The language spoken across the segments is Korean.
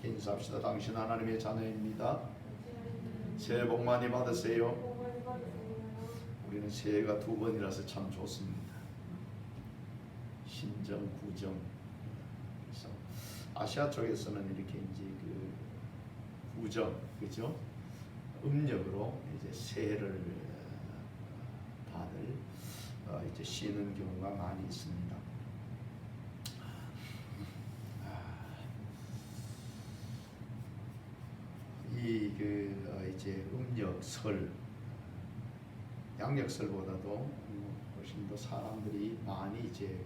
함께 인사합시다. 당신 하나님의 자녀입니다. 새해 복 많이 받으세요. 우리는 새해가 두 번이라서 참 좋습니다. 신정, 구정. 그래서 아시아 쪽에서는 이렇게 이제 그 구정, 그죠? 음력으로 이제 새해를 다들 이제 쉬는 경우가 많이 있습니다. 이 이제 음력설, 양력설보다도 훨씬 더 사람들이 많이 이제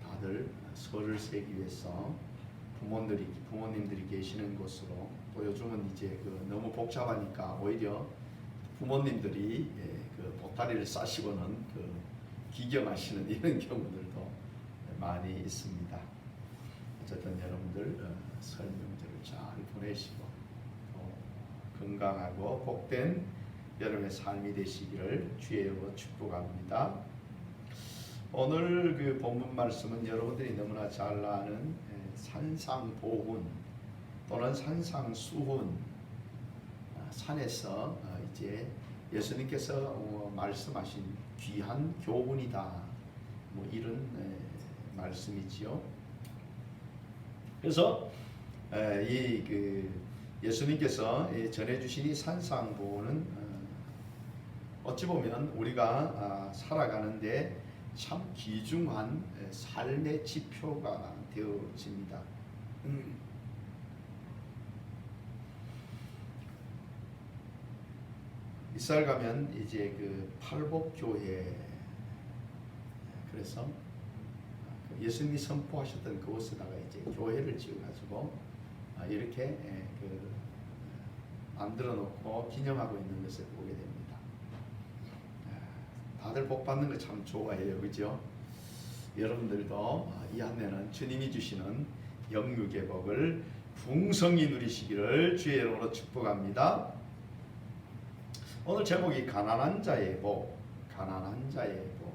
다들 설을 세기 위해서 부모님들이 계시는 곳으로, 또 요즘은 이제 너무 복잡하니까 오히려 부모님들이 보따리를 싸시고는 기경하시는 이런 경우들도 많이 있습니다. 어쨌든 여러분들 설 명절을 잘 보내시고 건강하고 복된 여러분의 삶이 되시기를 주의 이름으로 축복합니다. 오늘 본문 말씀은 여러분들이 너무나 잘 아는 산상보훈 또는 산상수훈, 산에서 이제 예수님께서 말씀하신 귀한 교훈이다, 뭐 이런 말씀이지요. 그래서 예수님께서 전해주신 이 산상보훈은 어찌 보면 우리가 살아가는데 참 귀중한 삶의 지표가 되어집니다. 이스라엘 가면 이제 팔복교회, 그래서 예수님이 선포하셨던 그곳에다가 이제 교회를 지어가지고 이렇게 만들어 놓고 기념하고 있는 것을 보게 됩니다. 다들 복 받는 거 참 좋아해요, 그죠? 여러분들도 이 한 해는 주님이 주시는 영육의 복을 풍성히 누리시기를 주의 이름으로 축복합니다. 오늘 제목이 가난한 자의 복, 가난한 자의 복.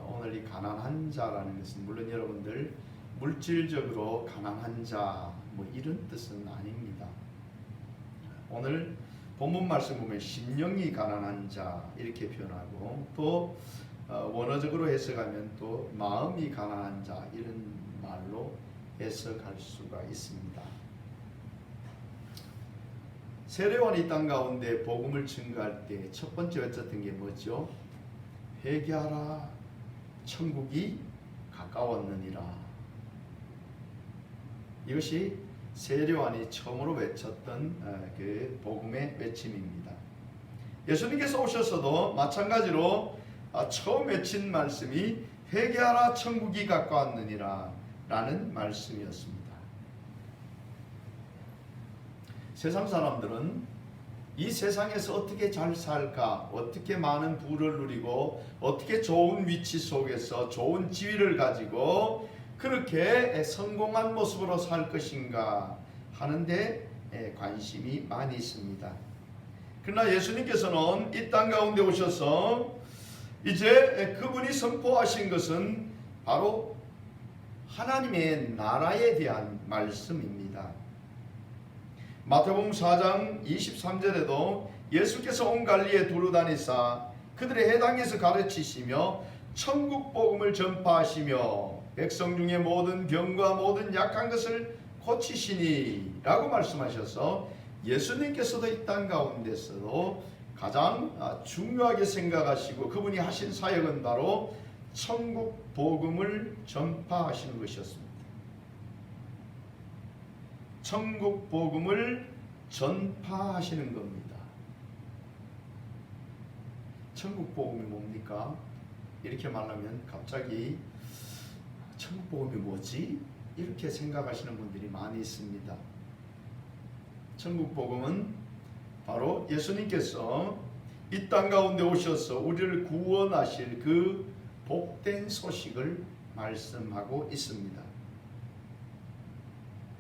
오늘 이 가난한 자라는 것은 물론 여러분들 물질적으로 가난한 자 뭐 이런 뜻은 아닙니다. 오늘 본문 말씀 보면 심령이 가난한 자 이렇게 표현하고, 또 원어적으로 해석하면 또 마음이 가난한 자 이런 말로 해석할 수가 있습니다. 세례요한이 땅 가운데 복음을 증거할 때 첫 번째 외쳤던 게 뭐죠? 회개하라, 천국이 가까웠느니라. 이것이 세례요한이 처음으로 외쳤던 그 복음의 외침입니다. 예수님께서 오셔서도 마찬가지로 처음 외친 말씀이 회개하라, 천국이 가까웠느니라 라는 말씀이었습니다. 세상 사람들은 이 세상에서 어떻게 잘 살까, 어떻게 많은 부를 누리고, 어떻게 좋은 위치 속에서 좋은 지위를 가지고 그렇게 성공한 모습으로 살 것인가 하는데 관심이 많이 있습니다. 그러나 예수님께서는 이 땅 가운데 오셔서 이제 그분이 선포하신 것은 바로 하나님의 나라에 대한 말씀입니다. 마태복음 4장 23절에도 예수께서 온 갈릴리에 두루 다니사 그들의 해당에서 가르치시며 천국 복음을 전파하시며 백성 중에 모든 병과 모든 약한 것을 고치시니 라고 말씀하셔서 예수님께서도 이 땅 가운데서도 가장 중요하게 생각하시고 그분이 하신 사역은 바로 천국 복음을 전파하시는 것이었습니다. 천국 복음을 전파하시는 겁니다. 천국 복음이 뭡니까? 이렇게 말하면 갑자기 천국 복음이 뭐지? 이렇게 생각하시는 분들이 많이 있습니다. 천국 복음은 바로 예수님께서 이 땅 가운데 오셔서 우리를 구원하실 그 복된 소식을 말씀하고 있습니다.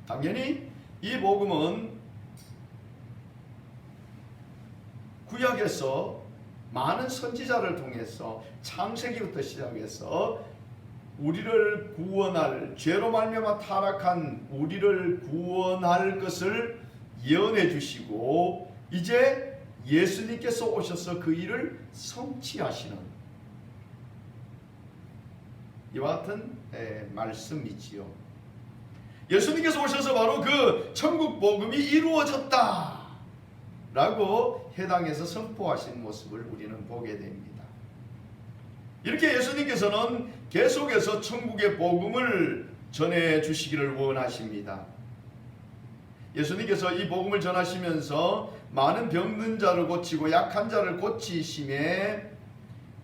당연히 이 복음은 구약에서 많은 선지자를 통해서 창세기부터 시작해서 우리를 구원할, 죄로 말미암아 타락한 우리를 구원할 것을 예언해 주시고 이제 예수님께서 오셔서 그 일을 성취하시는 이와 같은 말씀이지요. 예수님께서 오셔서 바로 그 천국 복음이 이루어졌다 라고 해당해서 선포하신 모습을 우리는 보게 됩니다. 이렇게 예수님께서는 계속해서 천국의 복음을 전해 주시기를 원하십니다. 예수님께서 이 복음을 전하시면서 많은 병든 자를 고치고 약한 자를 고치심에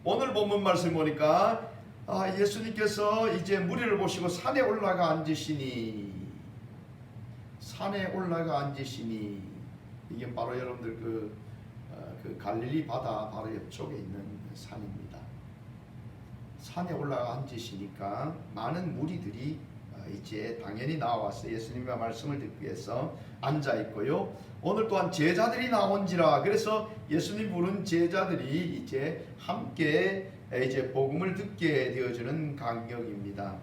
오늘 본문 말씀 보니까 예수님께서 이제 무리를 보시고 산에 올라가 앉으시니 이게 바로 여러분들 그 갈릴리 바다 바로 옆쪽에 있는 산입니다. 산에 올라가 앉으시니까 많은 무리들이 이제 당연히 나와서 예수님의 말씀을 듣기 위해서 앉아 있고요. 오늘 또한 제자들이 나온지라 그래서 예수님 부른 제자들이 이제 함께 이제 복음을 듣게 되어지는 간격입니다.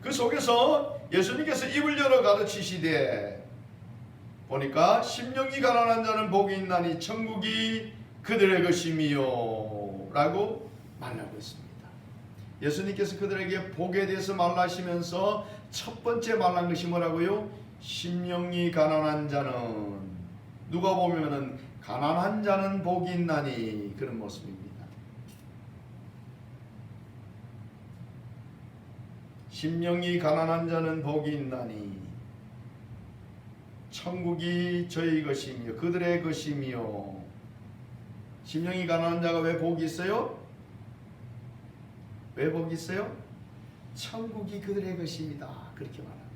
그 속에서 예수님께서 입을 열어 가르치시되 보니까 심령이 가난한 자는 복이 있나니 천국이 그들의 것이미요 라고 말하고 있습니다. 예수님께서 그들에게 복에 대해서 말하시면서 첫 번째 말한 것이 뭐라고요? 심령이 가난한 자는, 누가 보면은 가난한 자는 복이 있나니 그런 모습입니다. 심령이 가난한 자는 복이 있나니 천국이 저희 것이며 그들의 것이며. 심령이 가난한 자가 왜 복이 있어요? 왜 복이 있어요? 천국이 그들의 것입니다. 그렇게 말합니다.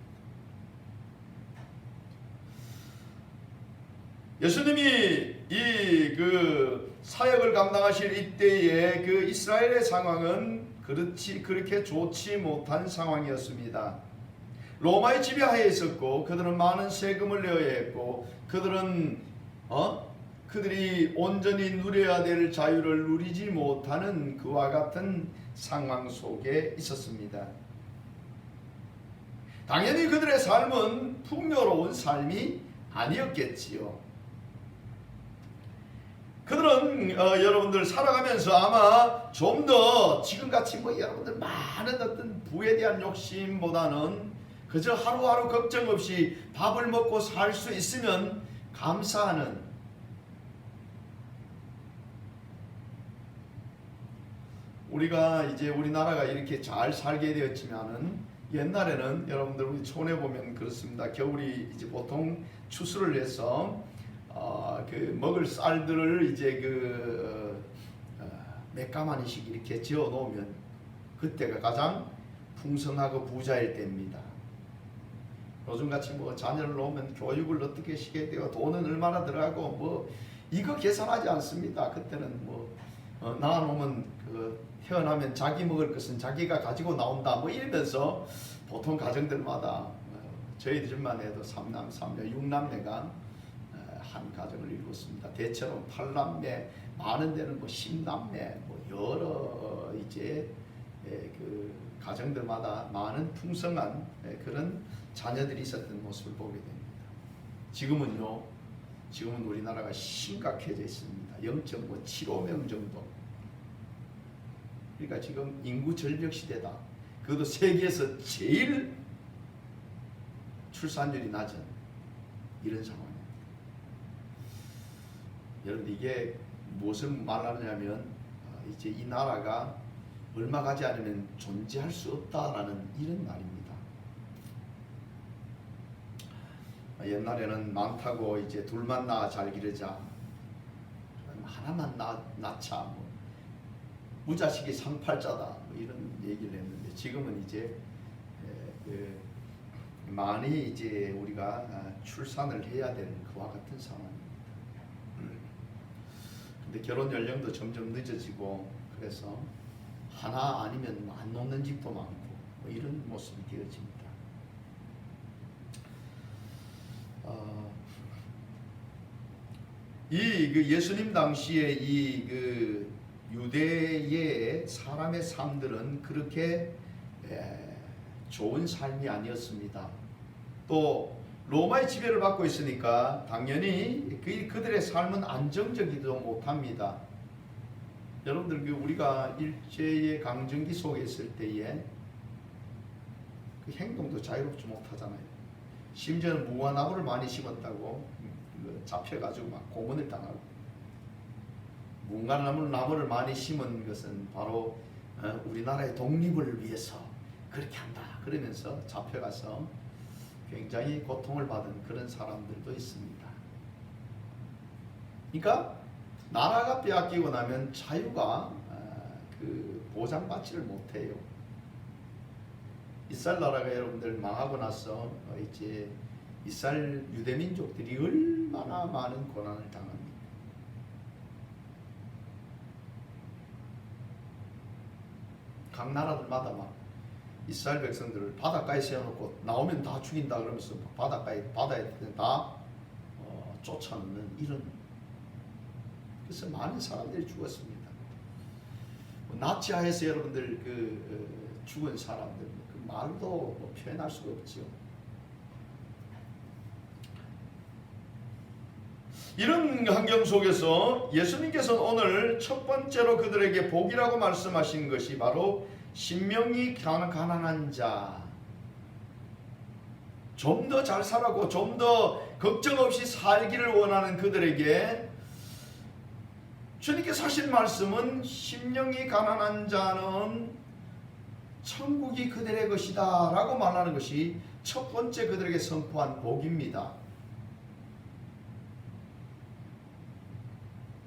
예수님이 이 그 사역을 감당하실 이때의 그 이스라엘의 상황은 그렇게 좋지 못한 상황이었습니다. 로마의 지배하에 있었고 그들은 많은 세금을 내어야 했고 그들이 온전히 누려야 될 자유를 누리지 못하는 그와 같은 상황 속에 있었습니다. 당연히 그들의 삶은 풍요로운 삶이 아니었겠지요. 그들은 여러분들 살아가면서 아마 좀 더 지금같이 여러분들 많은 어떤 부에 대한 욕심보다는 그저 하루하루 걱정 없이 밥을 먹고 살 수 있으면 감사하는, 우리가 이제 우리나라가 이렇게 잘 살게 되었지만은 옛날에는 여러분들 우리 촌에 보면 그렇습니다. 겨울이 이제 보통 추수를 해서 그 먹을 쌀들을 이제 몇 가마니씩 이렇게 지어 놓으면 그때가 가장 풍성하고 부자일 때입니다. 요즘같이 자녀를 놓으면 교육을 어떻게 시켜야 되고 돈은 얼마나 들어가고 이거 계산하지 않습니다. 그때는 낳아놓으면 태어나면 자기 먹을 것은 자기가 가지고 나온다 이러면서 보통 가정들마다 저희 집만 해도 3남 3녀 6남매가 한 가정을 이루었습니다. 대체로 8남매, 많은 데는 10남매, 여러 이제 그 가정들마다 많은 풍성한 그런 자녀들이 있었던 모습을 보게 됩니다. 지금은 우리나라가 심각해져 있습니다. 0.75명 정도. 그러니까 지금 인구 절벽 시대다. 그것도 세계에서 제일 출산율이 낮은 이런 상황입니다. 여러분 이게 무엇을 말하느냐면 이제 이 나라가 얼마 가지 않으면 존재할 수 없다라는 이런 말입니다. 옛날에는 많다고 이제 둘만 낳아 잘 기르자, 하나만 낳자, 무자식이 상팔자다 이런 얘기를 했는데 지금은 이제 많이 이제 우리가 출산을 해야 되는 그와 같은 상황입니다. 근데 결혼 연령도 점점 늦어지고 그래서 하나 아니면 안 놓는 집도 많고 이런 모습이 되어집니다. 이 예수님 당시에 이 유대의 사람의 삶들은 그렇게 좋은 삶이 아니었습니다. 또 로마의 지배를 받고 있으니까 당연히 그들의 삶은 안정적이지도 못합니다. 여러분들 우리가 일제의 강점기 속에 있을 때에 그 행동도 자유롭지 못하잖아요. 심지어는 무화나무를 많이 심었다고 잡혀가지고 막 고문을 당하고, 무화나무를 많이 심은 것은 바로 우리나라의 독립을 위해서 그렇게 한다 그러면서 잡혀가서 굉장히 고통을 받은 그런 사람들도 있습니다. 그러니까 나라가 빼앗기고 나면 자유가 보장받지를 못해요. 이스라엘 나라가 여러분들 망하고 나서 이제 이스라엘 유대민족들이 얼마나 많은 고난을 당합니까? 각 나라들마다 막 이스라엘 백성들을 바닷가에 세워놓고 나오면 다 죽인다 그러면서 바다에 다 쫓아놓는 이런, 그래서 많은 사람들이 죽었습니다. 나치하에서 여러분들 죽은 사람들 그 말도 표현할 수가 없죠. 이런 환경 속에서 예수님께서는 오늘 첫 번째로 그들에게 복이라고 말씀하신 것이 바로 심령이 가난한 자, 좀 더 잘 살아고 좀 더 걱정 없이 살기를 원하는 그들에게 주님께서 하신 말씀은 심령이 가난한 자는 천국이 그들의 것이다 라고 말하는 것이 첫 번째 그들에게 선포한 복입니다.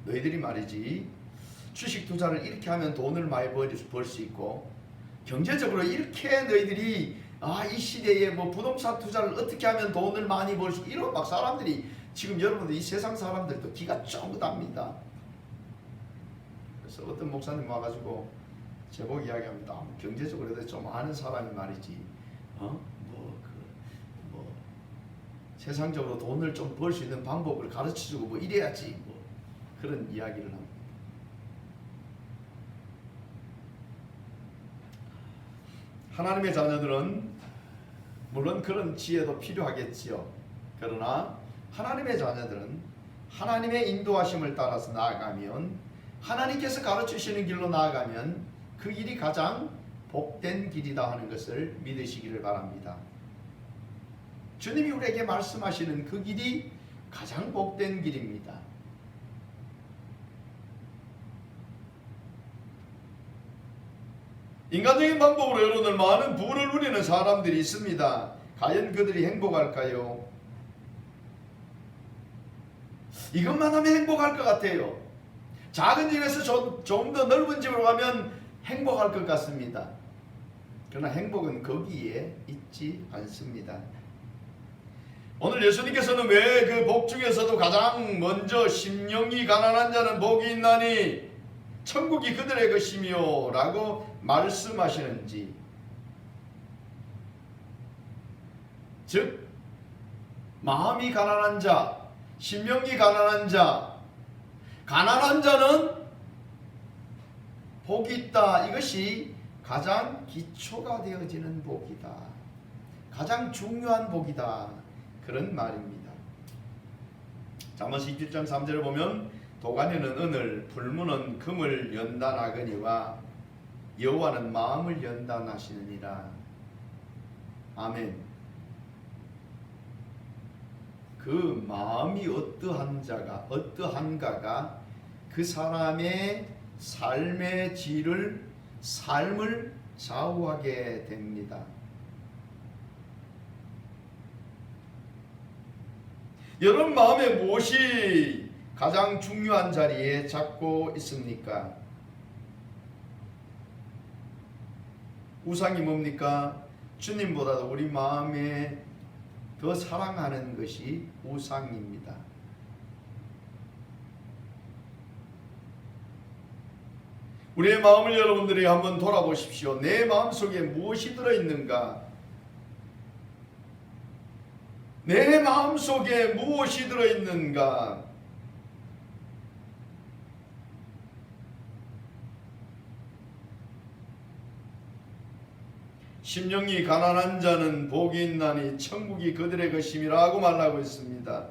너희들이 말이지 주식 투자를 이렇게 하면 돈을 많이 벌 수 있고, 경제적으로 이렇게 너희들이 이 시대에 부동산 투자를 어떻게 하면 돈을 많이 벌 수, 이런 막 사람들이 지금 여러분들 이 세상 사람들도 기가 쫑긋합니다. 그래서 어떤 목사님 와가지고 제목 이야기합니다. 경제적으로 좀 아는 사람이 말이지, 세상적으로 돈을 좀 벌 수 있는 방법을 가르쳐주고 이래야지 그런 이야기를 합니다. 하나님의 자녀들은 물론 그런 지혜도 필요하겠지요. 그러나 하나님의 자녀들은 하나님의 인도하심을 따라서 나아가면, 하나님께서 가르치시는 길로 나아가면 그 길이 가장 복된 길이다 하는 것을 믿으시기를 바랍니다. 주님이 우리에게 말씀하시는 그 길이 가장 복된 길입니다. 인간적인 방법으로 여러분들 많은 부를 누리는 사람들이 있습니다. 과연 그들이 행복할까요? 이것만 하면 행복할 것 같아요. 작은 집에서 좀 더 넓은 집으로 가면 행복할 것 같습니다. 그러나 행복은 거기에 있지 않습니다. 오늘 예수님께서는 왜 그 복 중에서도 가장 먼저 심령이 가난한 자는 복이 있나니 천국이 그들의 것이며 라고 말씀하시는지, 즉 마음이 가난한 자, 심령이 가난한 자, 가난한 자는 복이 있다. 이것이 가장 기초가 되어지는 복이다. 가장 중요한 복이다. 그런 말입니다. 잠언 27장 3절을 보면 도가니는 은을, 불문은 금을 연단하거니와 여호와는 마음을 연단하시느니라. 아멘. 그 마음이 어떠한가가 그 사람의 삶의 삶을 좌우하게 됩니다. 여러분 마음에 무엇이 가장 중요한 자리에 잡고 있습니까? 우상이 뭡니까? 주님보다도 우리 마음에 더 사랑하는 것이 우상입니다. 우리의 마음을 여러분들이 한번 돌아보십시오. 내 마음속에 무엇이 들어있는가? 내 마음속에 무엇이 들어있는가? 심령이 가난한 자는 복이 있나니 천국이 그들의 것임이라고 말하고 있습니다.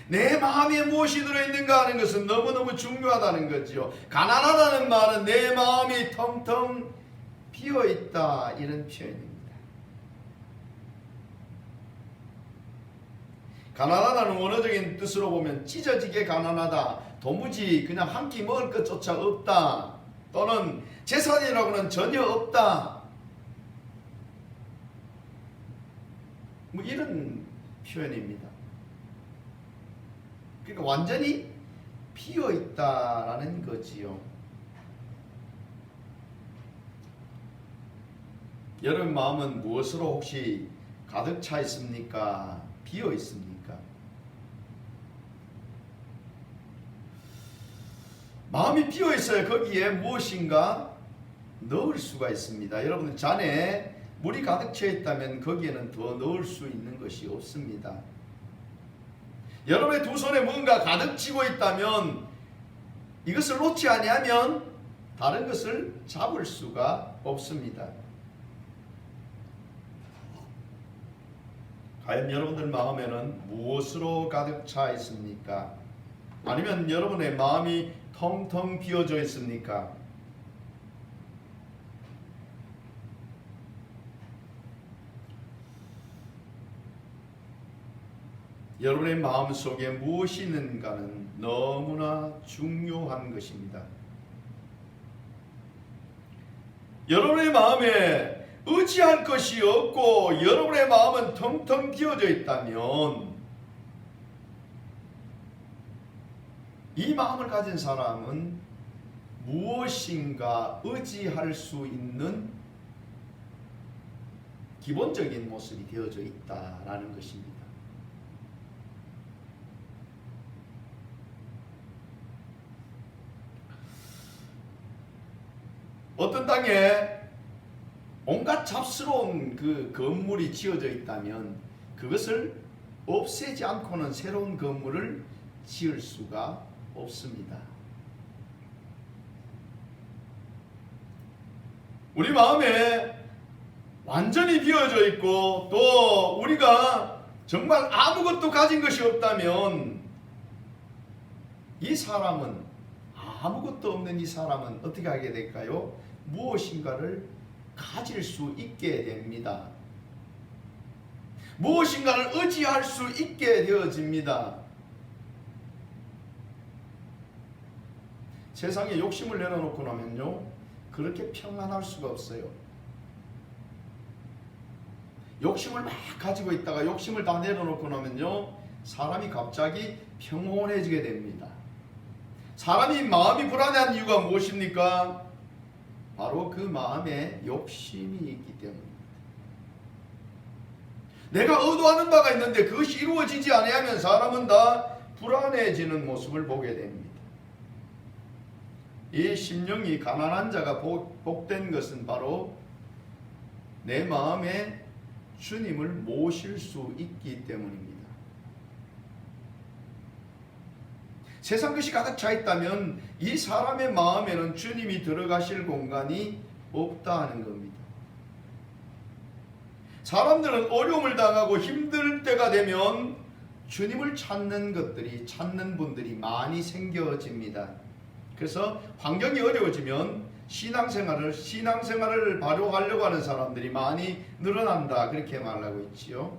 내 마음에 무엇이 들어있는가 하는 것은 너무너무 중요하다는 거지요. 가난하다는 말은 내 마음이 텅텅 비어있다, 이런 표현입니다. 가난하다는 원어적인 뜻으로 보면 찢어지게 가난하다, 도무지 그냥 한 끼 먹을 것조차 없다, 또는 재산이라고는 전혀 없다, 뭐 이런 표현입니다. 그러니까 완전히 비어있다라는 거지요. 여러분 마음은 무엇으로 혹시 가득 차 있습니까? 비어 있습니까? 마음이 비어 있어야 거기에 무엇인가 넣을 수가 있습니다. 여러분 잔에 물이 가득 차 있다면 거기에는 더 넣을 수 있는 것이 없습니다. 여러분의 두 손에 뭔가 가득 쥐고 있다면 이것을 놓지 아니하면 다른 것을 잡을 수가 없습니다. 과연 여러분들 마음에는 무엇으로 가득 차 있습니까? 아니면 여러분의 마음이 텅텅 비어져 있습니까? 여러분의 마음속에 무엇이 있는가는 너무나 중요한 것입니다. 여러분의 마음에 의지할 것이 없고 여러분의 마음은 텅텅 비어져 있다면 이 마음을 가진 사람은 무엇인가 의지할 수 있는 기본적인 모습이 되어져 있다라는 것입니다. 어떤 땅에 온갖 잡스러운 그 건물이 지어져 있다면 그것을 없애지 않고는 새로운 건물을 지을 수가 없습니다. 우리 마음에 완전히 비어져 있고 또 우리가 정말 아무것도 가진 것이 없다면 이 사람은, 아무것도 없는 이 사람은 어떻게 하게 될까요? 무엇인가를 가질 수 있게 됩니다. 무엇인가를 의지할 수 있게 되어집니다. 세상에 욕심을 내려놓고 나면요, 그렇게 평안할 수가 없어요. 욕심을 막 가지고 있다가 욕심을 다 내려놓고 나면요, 사람이 갑자기 평온해지게 됩니다. 사람이 마음이 불안한 이유가 무엇입니까? 바로 그 마음에 욕심이 있기 때문입니다. 내가 의도하는 바가 있는데 그것이 이루어지지 아니하면 사람은 다 불안해지는 모습을 보게 됩니다. 이 심령이 가난한 자가 복된 것은 바로 내 마음에 주님을 모실 수 있기 때문입니다. 세상 것이 가득 차 있다면 이 사람의 마음에는 주님이 들어가실 공간이 없다 하는 겁니다. 사람들은 어려움을 당하고 힘들 때가 되면 주님을 찾는 분들이 많이 생겨집니다. 그래서 환경이 어려워지면 신앙생활을 발휘하려고 하는 사람들이 많이 늘어난다, 그렇게 말하고 있지요.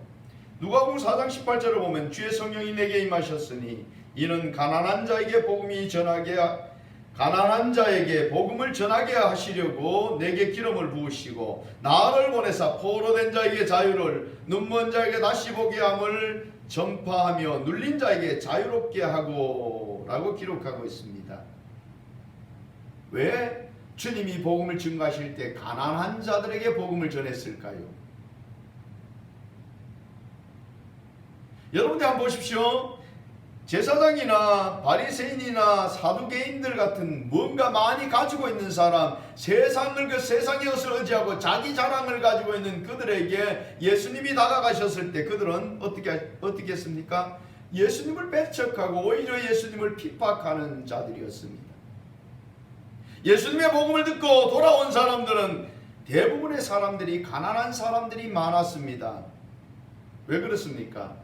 누가복음 4장 18절을 보면 주의 성령이 내게 임하셨으니 이는 가난한 자에게 복음을 전하게 하시려고 내게 기름을 부으시고 나를 보내사 포로된 자에게 자유를, 눈먼 자에게 다시 보게 함을 전파하며 눌린 자에게 자유롭게 하고 라고 기록하고 있습니다. 왜 주님이 복음을 증거하실 때 가난한 자들에게 복음을 전했을까요? 여러분들 한번 보십시오. 제사장이나 바리새인이나 사두개인들 같은 뭔가 많이 가지고 있는 사람, 세상의 것을 의지하고 자기 자랑을 가지고 있는 그들에게 예수님이 다가가셨을 때 그들은 어떻게 했습니까? 예수님을 배척하고 오히려 예수님을 핍박하는 자들이었습니다. 예수님의 복음을 듣고 돌아온 사람들은 대부분의 사람들이 가난한 사람들이 많았습니다. 왜 그렇습니까?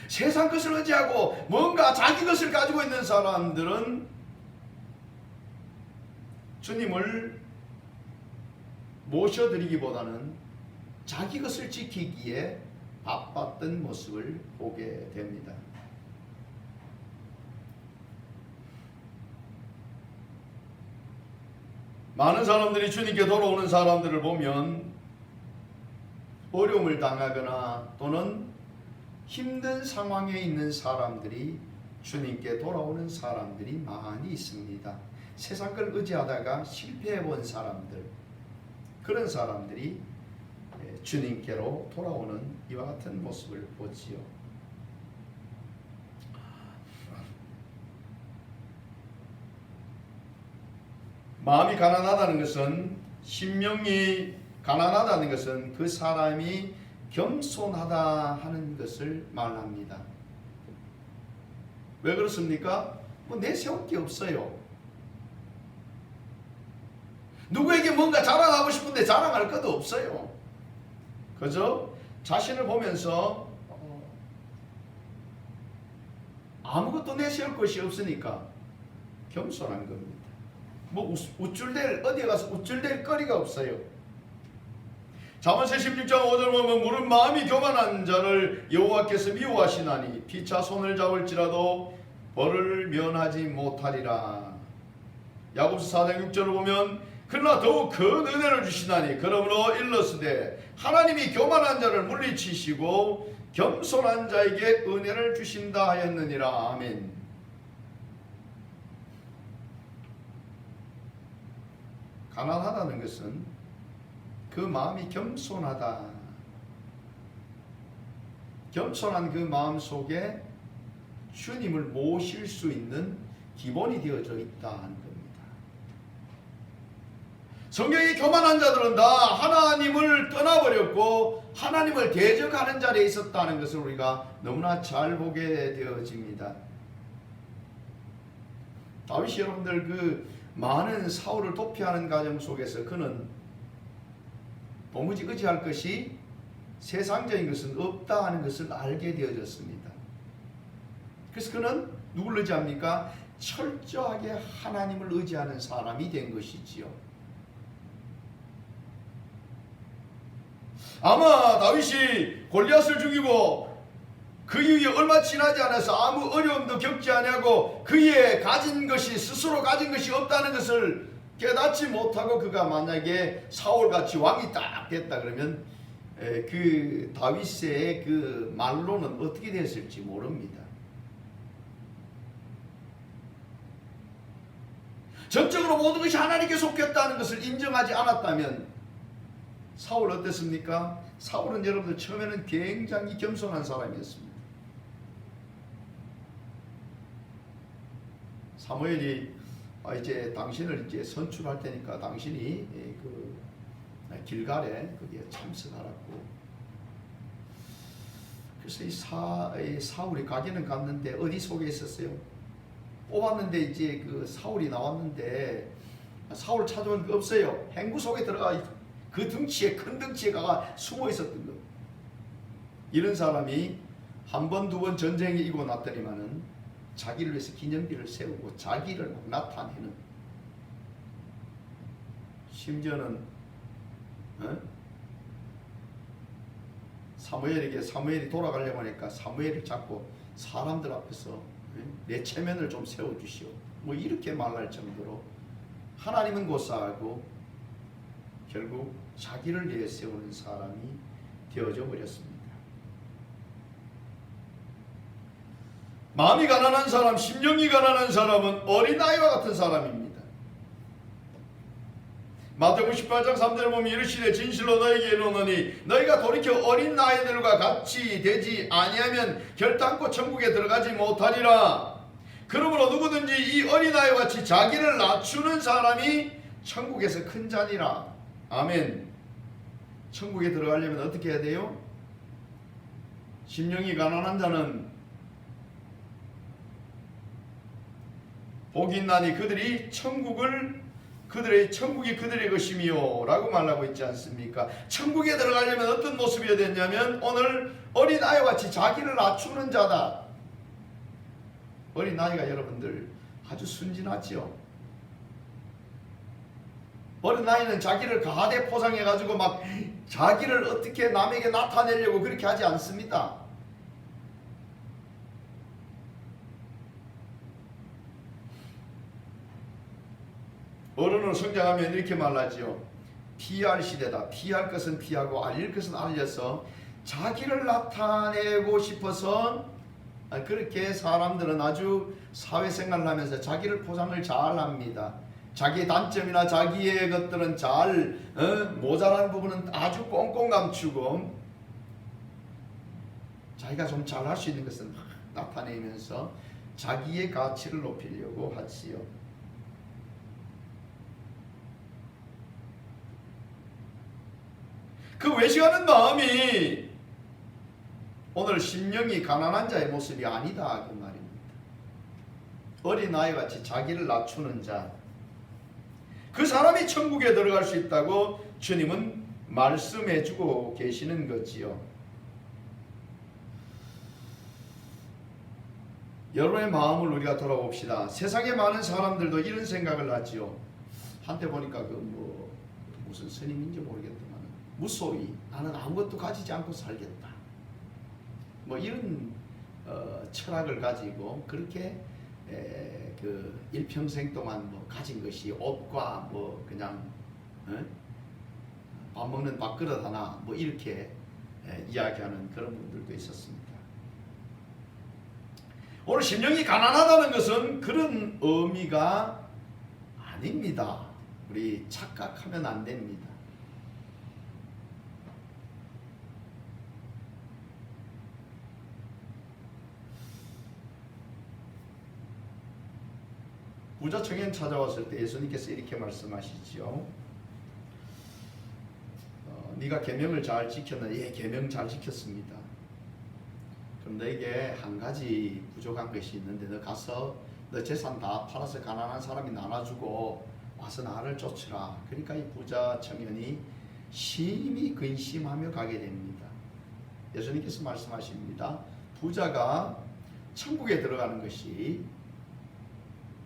세상 것을 의지하고 뭔가 자기 것을 가지고 있는 사람들은 주님을 모셔드리기보다는 자기 것을 지키기에 바빴던 모습을 보게 됩니다. 많은 사람들이 주님께 돌아오는 사람들을 보면 어려움을 당하거나 또는 힘든 상황에 있는 사람들이 주님께 돌아오는 사람들이 많이 있습니다. 세상 걸 의지하다가 실패해 본 사람들, 그런 사람들이 주님께로 돌아오는 이와 같은 모습을 보지요. 마음이 가난하다는 것은, 심령이 가난하다는 것은 그 사람이 겸손하다 하는 것을 말합니다. 왜 그렇습니까? 내세울 게 없어요. 누구에게 뭔가 자랑하고 싶은데 자랑할 것도 없어요. 그저 자신을 보면서 아무것도 내세울 것이 없으니까 겸손한 겁니다. 어디에 가서 우쭐댈 거리가 없어요. 잠언서 16장 5절 보면 무릇 마음이 교만한 자를 여호와께서 미워하시나니 피차 손을 잡을지라도 벌을 면하지 못하리라. 야고보서 4장 6절을 보면 그러나 더욱 큰 은혜를 주시나니 그러므로 일러스되 하나님이 교만한 자를 물리치시고 겸손한 자에게 은혜를 주신다 하였느니라. 아멘. 가난하다는 것은 그 마음이 겸손하다. 겸손한 그 마음 속에 주님을 모실 수 있는 기본이 되어져 있다는 겁니다. 성경이 교만한 자들은 다 하나님을 떠나버렸고 하나님을 대적하는 자리에 있었다는 것을 우리가 너무나 잘 보게 되어집니다. 다윗이 여러분들 그 많은 사울을 도피하는 과정 속에서 그는 도무지 의지할 것이 세상적인 것은 없다 하는 것을 알게 되어졌습니다. 그래서 그는 누굴 의지합니까? 철저하게 하나님을 의지하는 사람이 된 것이지요. 아마 다윗이 골리앗을 죽이고 그 이후에 얼마 지나지 않아서 아무 어려움도 겪지 않냐고 그의 가진 것이 스스로 가진 것이 없다는 것을 깨닫지 못하고 그가 만약에 사울같이 왕이 딱 됐다 그러면 그 다윗의 그 말로는 어떻게 됐을지 모릅니다. 전적으로 모든 것이 하나님께 속했다는 것을 인정하지 않았다면 사울 어땠습니까? 사울은 여러분들 처음에는 굉장히 겸손한 사람이었습니다. 사무엘이 이제 당신을 이제 선출할 테니까 당신이 그 길갈에 거기에 참석하라고. 그래서 이 사울이 가기는 갔는데 어디 속에 있었어요? 뽑았는데 이제 그 사울이 나왔는데 사울 찾아온 거 없어요. 행구 속에 들어가 그 덩치에 큰 덩치에 가가 숨어 있었던 거. 이런 사람이 한 번 두 번 전쟁에 이고 났더니만은 자기를 위해서 기념비를 세우고 자기를 나타내는, 심지어는 사무엘이 돌아가려고 하니까 사무엘을 잡고 사람들 앞에서 내 체면을 좀 세워주시오 뭐 이렇게 말할 정도로 하나님은 고사하고 결국 자기를 내세우는 사람이 되어져 버렸습니다. 마음이 가난한 사람, 심령이 가난한 사람은 어린아이와 같은 사람입니다. 마태복음 18장 3절을 보면 이르시되 진실로 너에게 이르노니 너희가 돌이켜 어린 아이들과 같이 되지 아니하면 결단코 천국에 들어가지 못하리라. 그러므로 누구든지 이 어린아이와 같이 자기를 낮추는 사람이 천국에서 큰 자니라. 아멘. 천국에 들어가려면 어떻게 해야 돼요? 심령이 가난한 자는 복이 있나니 그들이 천국이 그들의 것이미요 라고 말하고 있지 않습니까? 천국에 들어가려면 어떤 모습이어야 되냐면 오늘 어린아이와 같이 자기를 낮추는 자다. 어린아이가 여러분들 아주 순진하지요. 어린아이는 자기를 가대 포장해가지고 막 자기를 어떻게 남에게 나타내려고 그렇게 하지 않습니다. 어른으로 성장하면 이렇게 말하지요. 피할 시대다. 피할 것은 피하고 알릴 것은 알려서 자기를 나타내고 싶어서 그렇게 사람들은 아주 사회생활을 하면서 자기를 포장을 잘 합니다. 자기의 단점이나 자기의 것들은 잘 모자란 부분은 아주 꽁꽁 감추고 자기가 좀 잘할 수 있는 것은 나타내면서 자기의 가치를 높이려고 하지요. 그 외식하는 마음이 오늘 심령이 가난한 자의 모습이 아니다 그 말입니다. 어린아이같이 자기를 낮추는 자, 그 사람이 천국에 들어갈 수 있다고 주님은 말씀해주고 계시는 거지요. 여러분의 마음을 우리가 돌아봅시다. 세상에 많은 사람들도 이런 생각을 하지요. 한때 보니까 무슨 스님인지 모르겠지만 무소위 나는 아무것도 가지지 않고 살겠다. 이런 철학을 가지고 그렇게 그 일평생 동안 가진 것이 옷과 그냥 밥 먹는 밥그릇 하나 이렇게 이야기하는 그런 분들도 있었습니다. 오늘 심령이 가난하다는 것은 그런 의미가 아닙니다. 우리 착각하면 안 됩니다. 부자 청년 찾아왔을 때 예수님께서 이렇게 말씀하시죠. 네가 계명을 잘 지켰느냐? 예, 계명 잘 지켰습니다. 그럼 너에게 한 가지 부족한 것이 있는데 너 가서 너 재산 다 팔아서 가난한 사람이 나눠주고 와서 나를 쫓으라. 그러니까 이 부자 청년이 심히 근심하며 가게 됩니다. 예수님께서 말씀하십니다. 부자가 천국에 들어가는 것이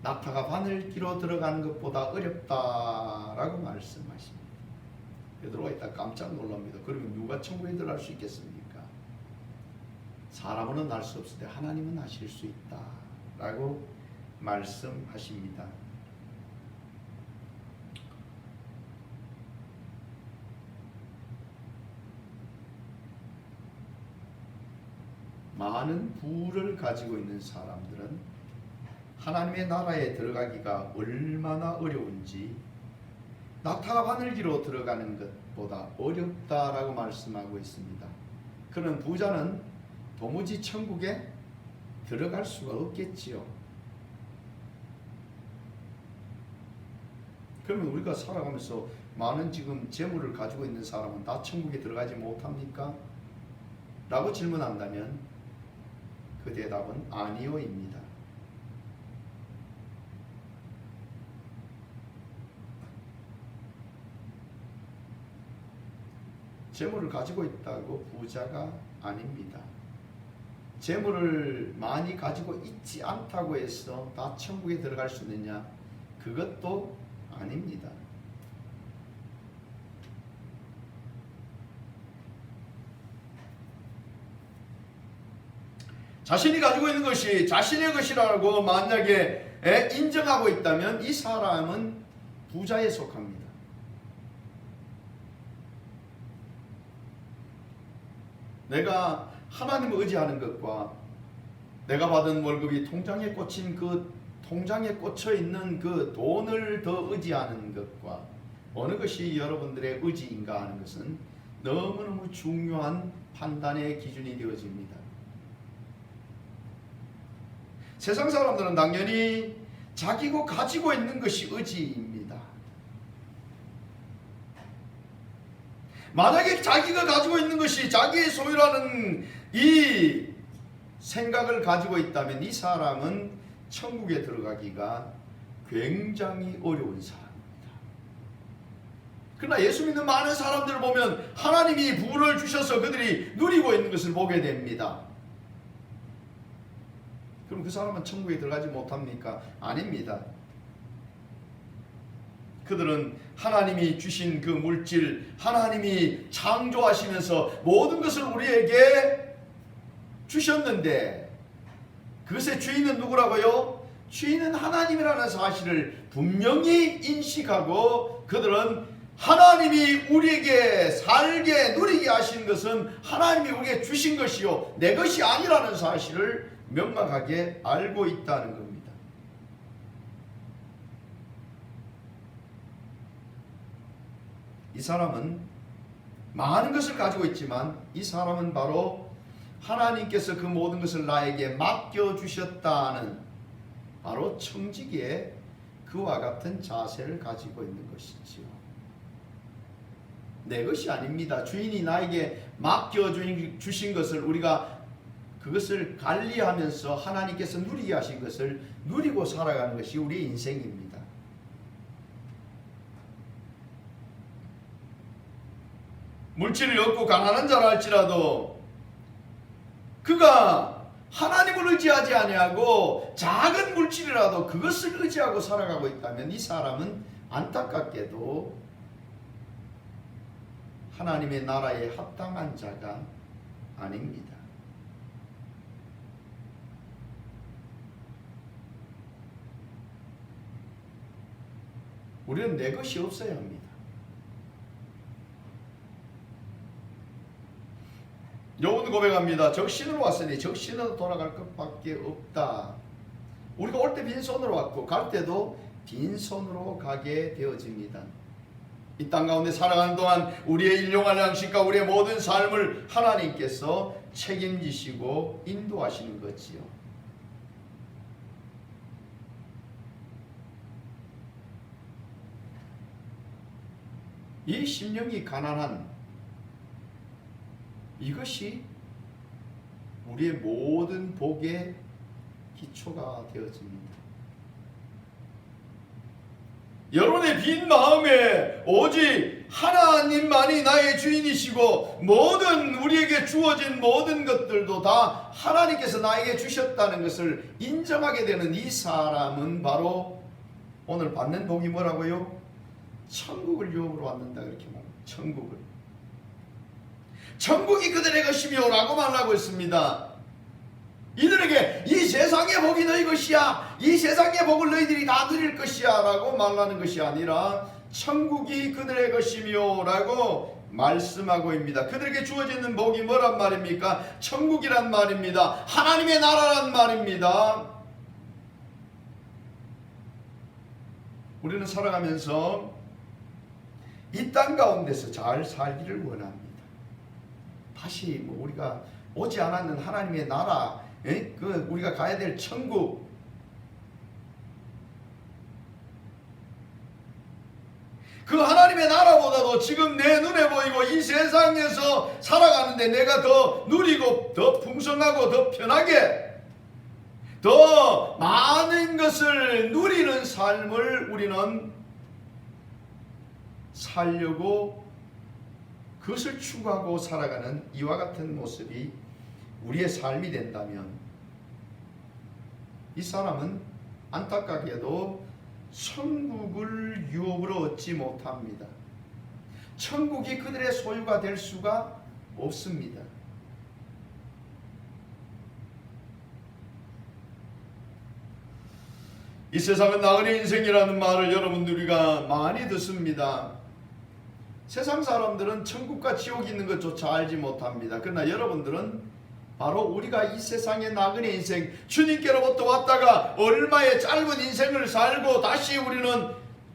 낙타가 바늘기로 들어가는 것보다 어렵다라고 말씀하십니다. 베드로가 이따 깜짝 놀랍니다. 그러면 누가 천국에 들어갈 수 있겠습니까? 사람은 할 수 없을 때 하나님은 하실 수 있다라고 말씀하십니다. 많은 부를 가지고 있는 사람들은 하나님의 나라에 들어가기가 얼마나 어려운지 낙타가 바늘기로 들어가는 것보다 어렵다라고 말씀하고 있습니다. 그런 부자는 도무지 천국에 들어갈 수가 없겠지요. 그러면 우리가 살아가면서 많은 지금 재물을 가지고 있는 사람은 다 천국에 들어가지 못합니까? 라고 질문한다면 그 대답은 아니요입니다. 재물을 가지고 있다고 부자가 아닙니다. 재물을 많이 가지고 있지 않다고 해서 다 천국에 들어갈 수 있느냐? 그것도 아닙니다. 자신이 가지고 있는 것이 자신의 것이라고 만약에 인정하고 있다면 이 사람은 부자에 속합니다. 내가 하나님을 의지하는 것과 내가 받은 월급이 통장에 꽂힌 그 통장에 꽂혀 있는 그 돈을 더 의지하는 것과 어느 것이 여러분들의 의지인가 하는 것은 너무너무 중요한 판단의 기준이 되어집니다. 세상 사람들은 당연히 자기가 가지고 있는 것이 의지입니다. 만약에 자기가 가지고 있는 것이 자기의 소유라는 이 생각을 가지고 있다면 이 사람은 천국에 들어가기가 굉장히 어려운 사람입니다. 그러나 예수 믿는 많은 사람들을 보면 하나님이 부를 주셔서 그들이 누리고 있는 것을 보게 됩니다. 그럼 그 사람은 천국에 들어가지 못합니까? 아닙니다. 그들은 하나님이 주신 그 물질, 하나님이 창조하시면서 모든 것을 우리에게 주셨는데 그것의 주인은 누구라고요? 주인은 하나님이라는 사실을 분명히 인식하고 그들은 하나님이 우리에게 살게 누리게 하신 것은 하나님이 우리에게 주신 것이요 내 것이 아니라는 사실을 명확하게 알고 있다는 겁니다. 이 사람은 많은 것을 가지고 있지만 이 사람은 바로 하나님께서 그 모든 것을 나에게 맡겨주셨다는 바로 청지기에 그와 같은 자세를 가지고 있는 것이지요. 내 것이 아닙니다. 주인이 나에게 맡겨주신 것을 우리가 그것을 관리하면서 하나님께서 누리게 하신 것을 누리고 살아가는 것이 우리의 인생입니다. 물질을 얻고 가난한 자라 할지라도 그가 하나님을 의지하지 아니하고 작은 물질이라도 그것을 의지하고 살아가고 있다면 이 사람은 안타깝게도 하나님의 나라에 합당한 자가 아닙니다. 우리는 내 것이 없어야 합니다. 여호와는 고백합니다. 적신으로 왔으니 적신으로 돌아갈 것밖에 없다. 우리가 올 때 빈손으로 왔고 갈 때도 빈손으로 가게 되어집니다. 이 땅 가운데 살아가는 동안 우리의 일용할 양식과 우리의 모든 삶을 하나님께서 책임지시고 인도하시는 거지요. 이 심령이 가난한 이것이 우리의 모든 복의 기초가 되어집니다. 여러분의 빈 마음에 오직 하나님만이 나의 주인이시고 모든 우리에게 주어진 모든 것들도 다 하나님께서 나에게 주셨다는 것을 인정하게 되는 이 사람은 바로 오늘 받는 복이 뭐라고요? 천국을 유업으로 받는다 그렇게 말합니다. 천국이 그들의 것이며 라고 말하고 있습니다. 이들에게 이 세상의 복이 너희 것이야, 이 세상의 복을 너희들이 다 누릴 것이야 라고 말하는 것이 아니라 천국이 그들의 것이며 라고 말씀하고 있습니다. 그들에게 주어지는 복이 뭐란 말입니까? 천국이란 말입니다. 하나님의 나라란 말입니다. 우리는 살아가면서 이 땅 가운데서 잘 살기를 원합니다. 다시 우리가 오지 않았는 하나님의 나라, 우리가 가야 될 천국, 그 하나님의 나라보다도 지금 내 눈에 보이고 이 세상에서 살아가는데 내가 더 누리고 더 풍성하고 더 편하게 더 많은 것을 누리는 삶을 우리는 살려고 그것을 추구하고 살아가는 이와 같은 모습이 우리의 삶이 된다면 이 사람은 안타깝게도 천국을 유업으로 얻지 못합니다. 천국이 그들의 소유가 될 수가 없습니다. 이 세상은 나그네 인생이라는 말을 여러분들 우리가 많이 듣습니다. 세상 사람들은 천국과 지옥이 있는 것조차 알지 못합니다. 그러나 여러분들은 바로 우리가 이 세상의 나그네 인생, 주님께로부터 왔다가 얼마의 짧은 인생을 살고 다시 우리는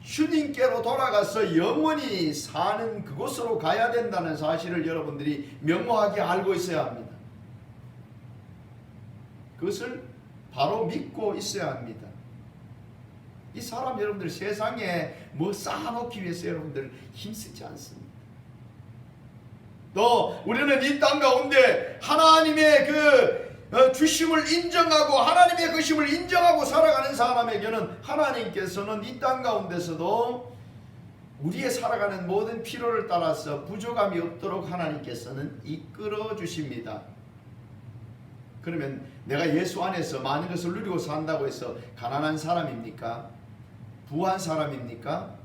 주님께로 돌아가서 영원히 사는 그곳으로 가야 된다는 사실을 여러분들이 명확하게 알고 있어야 합니다. 그것을 바로 믿고 있어야 합니다. 이 사람 여러분들 세상에 뭐 쌓아놓기 위해서 여러분들 힘쓰지 않습니다. 또 우리는 이 땅 가운데 하나님의 그 주심을 인정하고 하나님의 것임을 인정하고 살아가는 사람에게는 하나님께서는 이 땅 가운데서도 우리의 살아가는 모든 필요를 따라서 부족함이 없도록 하나님께서는 이끌어 주십니다. 그러면 내가 예수 안에서 많은 것을 누리고 산다고 해서 가난한 사람입니까? 부한 사람입니까?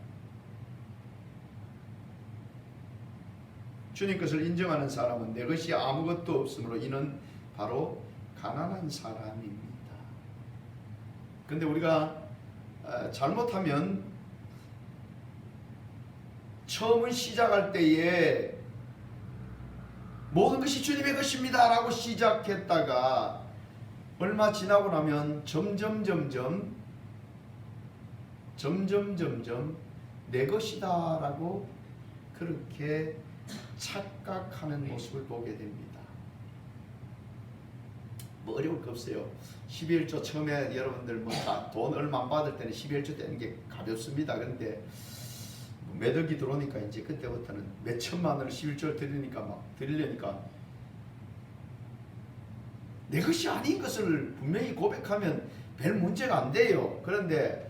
주님 것을 인정하는 사람은 내 것이 아무것도 없으므로 이는 바로 가난한 사람입니다. 그런데 우리가 잘못하면 처음 시작할 때에 모든 것이 주님의 것입니다 라고 시작했다가 얼마 지나고 나면 점점 내 것이다 라고 그렇게 착각하는 모습을 보게 됩니다. 뭐 어려울 거 없어요. 12일조 처음에 여러분들 뭐 돈 얼마 안 받을 때는 12일조 떼는 게 가볍습니다. 그런데 매덕이 들어오니까 이제 그때부터는 몇 천만 원을 11조를 드리려니까 내 것이 아닌 것을 분명히 고백하면 별 문제가 안 돼요. 그런데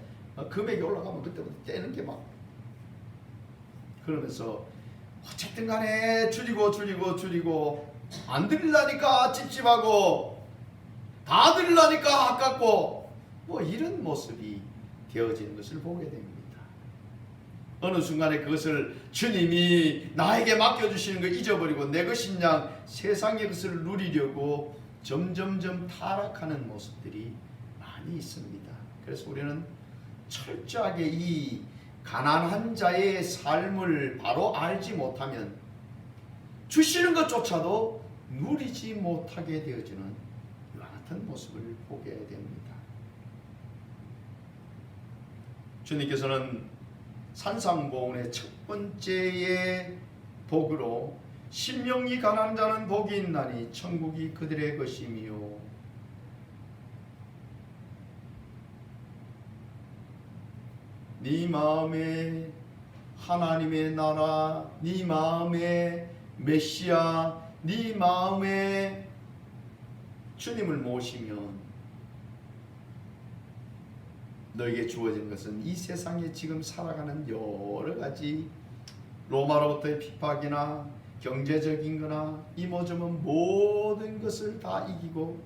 금액이 올라가면 그때부터 떼는 게 막 그러면서 어쨌든 간에 줄이고 안 드리려니까 찝찝하고 다 드리려니까 아깝고 뭐 이런 모습이 되어지는 것을 보게 됩니다. 어느 순간에 그것을 주님이 나에게 맡겨주시는 걸 잊어버리고 내 것인 양 세상의 것을 누리려고 점점 타락하는 모습들이 많이 있습니다. 그래서 우리는 철저하게 이 가난한 자의 삶을 바로 알지 못하면 주시는 것조차도 누리지 못하게 되어지는 이와 같은 모습을 보게 됩니다. 주님께서는 산상보훈의 첫 번째의 복으로 심령이 가난한 자는 복이 있나니 천국이 그들의 것이미요. 네 마음에 하나님의 나라, 네 마음에 메시아, 네 마음에 주님을 모시면 너에게 주어진 것은 이 세상에 지금 살아가는 여러 가지 로마로부터의 핍박이나 경제적인 거나 이모저모 모든 것을 다 이기고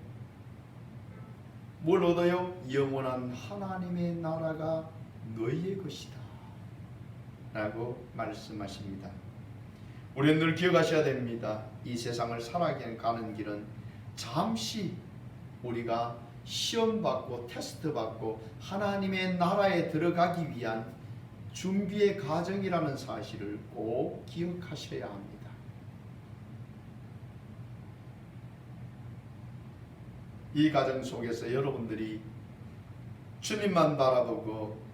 뭘 얻어요? 영원한 하나님의 나라가 너희의 것이다 라고 말씀하십니다. 우리는 늘 기억하셔야 됩니다. 이 세상을 살아가는 길은 잠시 우리가 시험받고 테스트받고 하나님의 나라에 들어가기 위한 준비의 과정이라는 사실을 꼭 기억하셔야 합니다. 이 과정 속에서 여러분들이 주님만 바라보고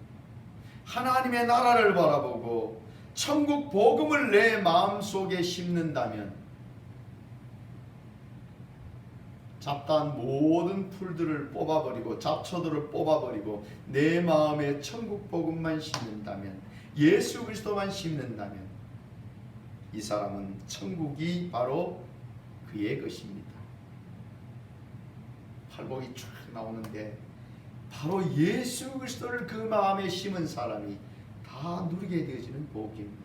하나님의 나라를 바라보고 천국 복음을 내 마음속에 심는다면 잡다한 모든 풀들을 뽑아버리고 잡초들을 뽑아버리고 내 마음에 천국 복음만 심는다면 예수 그리스도만 심는다면 이 사람은 천국이 바로 그의 것입니다. 팔복이 쫙 나오는데 바로 예수 그리스도를 그 마음에 심은 사람이 다 누리게 되어지는 복입니다.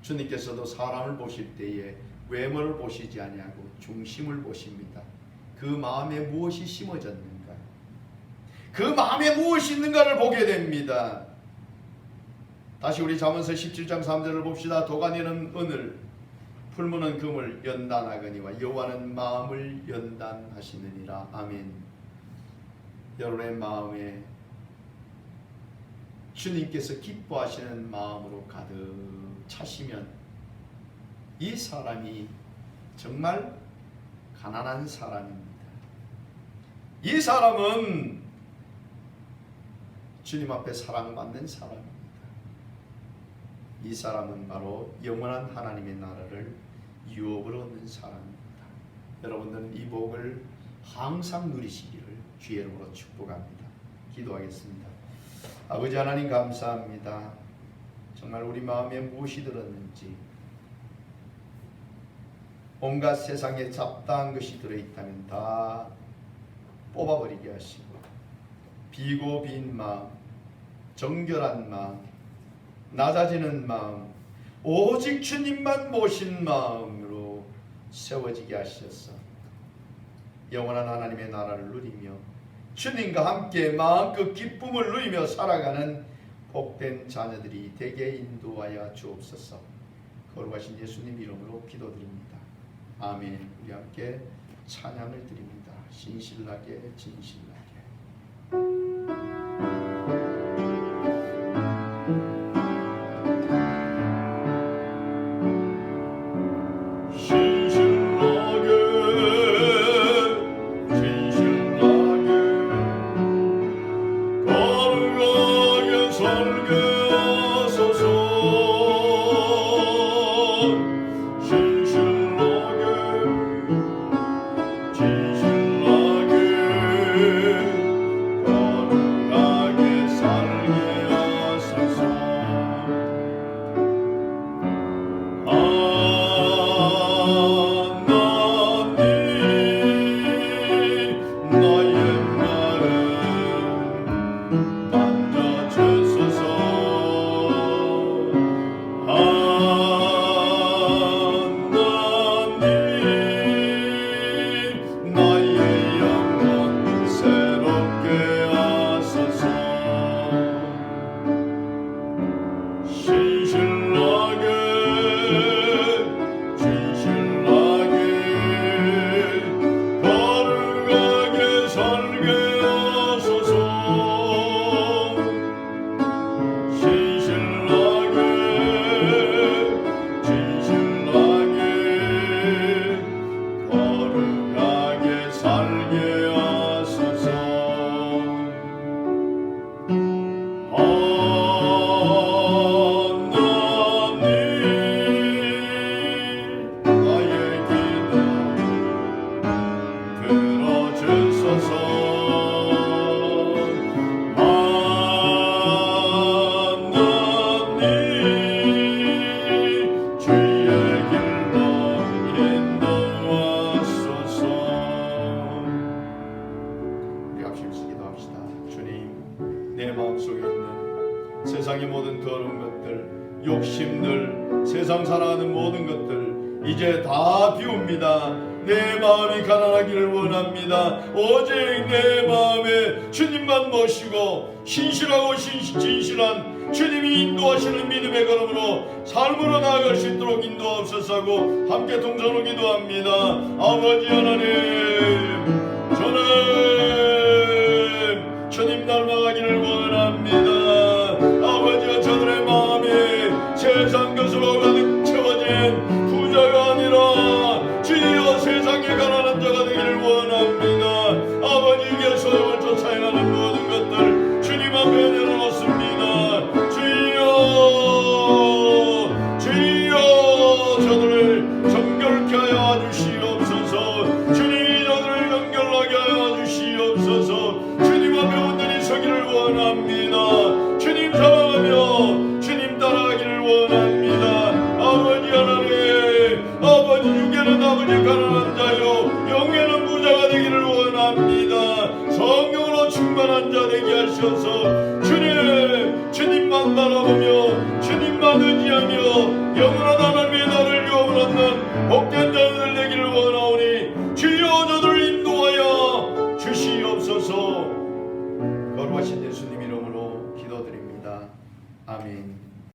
주님께서도 사람을 보실 때에 외모를 보시지 아니하고 중심을 보십니다. 그 마음에 무엇이 심어졌는가, 그 마음에 무엇이 있는가를 보게 됩니다. 다시 우리 잠언서 17장 3절을 봅시다. 도가니는 은을, 풀무는 금을 연단하거니와 여호와는 마음을 연단하시느니라. 아멘. 여러분의 마음에 주님께서 기뻐하시는 마음으로 가득 차시면 이 사람이 정말 가난한 사람입니다. 이 사람은 주님 앞에 사랑받는 사람입니다. 이 사람은 바로 영원한 하나님의 나라를 유업을 얻는 사람입니다. 여러분들은 이 복을 항상 누리시기를 주의 이름으로 축복합니다. 기도하겠습니다. 아버지 하나님 감사합니다. 정말 우리 마음에 무엇이 들었는지 온갖 세상에 잡다한 것이 들어있다면 다 뽑아버리게 하시고 비고 빈 마음, 정결한 마음, 낮아지는 마음, 오직 주님만 모신 마음으로 세워지게 하셔서 영원한 하나님의 나라를 누리며 주님과 함께 마음껏 기쁨을 누리며 살아가는 복된 자녀들이 되게 인도하여 주옵소서. 거룩하신 예수님 이름으로 기도드립니다. 아멘. 우리 함께 찬양을 드립니다. 신실하게 진실하게. 세상의 모든 더러운 것들, 욕심들, 세상 살아가는 모든 것들 이제 다 비웁니다. 내 마음이 가난하기를 원합니다. 오직 내 마음에 주님만 모시고 신실하고 진실한 주님이 인도하시는 믿음의 걸음으로 삶으로 나아갈 수 있도록 인도하옵소서. 함께 동서로 기도합니다. 아버지 하나님, 저는 주님 닮아가기를 원합니다. 아버지가 저들의 마음이 세상 것으로 가득 채워진 부자가 아니라 주여 세상에 가난한 자가 되기를 원합니다. 아버지께 소용을 쫓아 행하는 모든 것들 주님 앞에 내려놓습니다. 주여 저들을 정결케 하여 주시옵소서. 주님이 저들을 정결하게 하여 주시옵소서. 주님 앞에 온전히 서기를 원합니다. 주님 사랑하며 주님 따라가기를 원합니다. 아버지 하나님, 아버지 육에는 아버지 가난한 자요 영에는 부자가 되기를 원합니다. 성령으로 충만한 자 되게 하셔서 주님만 바라보며 주님만 의지하며 영원한 하나님의 나를 영원 얻는 복된 자들 되기를 원하오니 주여 저들을 인도하여 주시옵소서. 거룩하신 예수님 이름으로 기도드립니다. 아멘.